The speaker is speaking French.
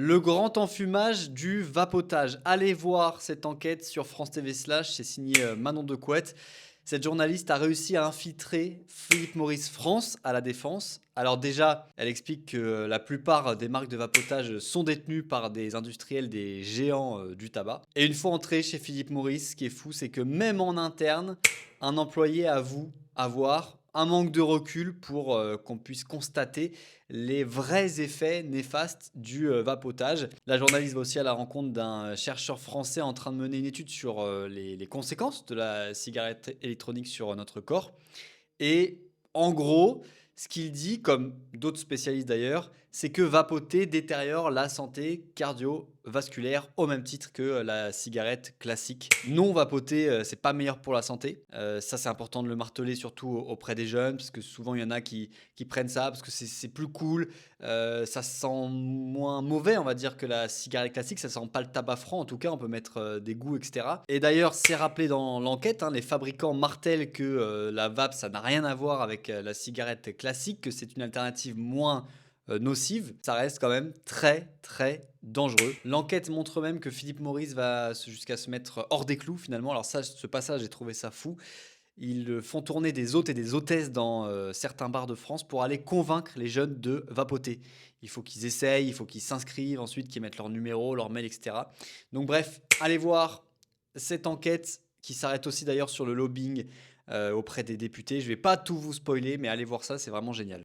Le grand enfumage du vapotage. Allez voir cette enquête sur France TV Slash, c'est signé Manon Decouette. Cette journaliste a réussi à infiltrer Philippe Maurice France à la Défense. Alors déjà, elle explique que la plupart des marques de vapotage sont détenues par des industriels, des géants du tabac. Et une fois entré chez Philippe Maurice, ce qui est fou, c'est que même en interne, un employé avoue avoir un manque de recul pour qu'on puisse constater les vrais effets néfastes du vapotage. La journaliste va aussi à la rencontre d'un chercheur français en train de mener une étude sur les conséquences de la cigarette électronique sur notre corps. Et en gros, ce qu'il dit, comme d'autres spécialistes d'ailleurs, c'est que vapoter détériore la santé cardiovasculaire au même titre que la cigarette classique. Non vapoter, c'est pas meilleur pour la santé. Ça, c'est important de le marteler surtout auprès des jeunes, parce que souvent il y en a qui prennent ça parce que c'est plus cool. Ça sent moins mauvais, on va dire, que la cigarette classique. Ça sent pas le tabac franc, en tout cas, on peut mettre des goûts, etc. Et d'ailleurs, c'est rappelé dans l'enquête, hein, les fabricants martèlent que la vape, ça n'a rien à voir avec la cigarette classique, que c'est une alternative moins nocive. Ça reste quand même très, très dangereux. L'enquête montre même que Philippe Maurice va jusqu'à se mettre hors des clous, finalement. Alors ça, ce passage, j'ai trouvé ça fou. Ils font tourner des hôtes et des hôtesses dans certains bars de France pour aller convaincre les jeunes de vapoter. Il faut qu'ils essayent, il faut qu'ils s'inscrivent, ensuite qu'ils mettent leur numéro, leur mail, etc. Donc bref, allez voir cette enquête qui s'arrête aussi d'ailleurs sur le lobbying auprès des députés. Je ne vais pas tout vous spoiler, mais allez voir ça, c'est vraiment génial.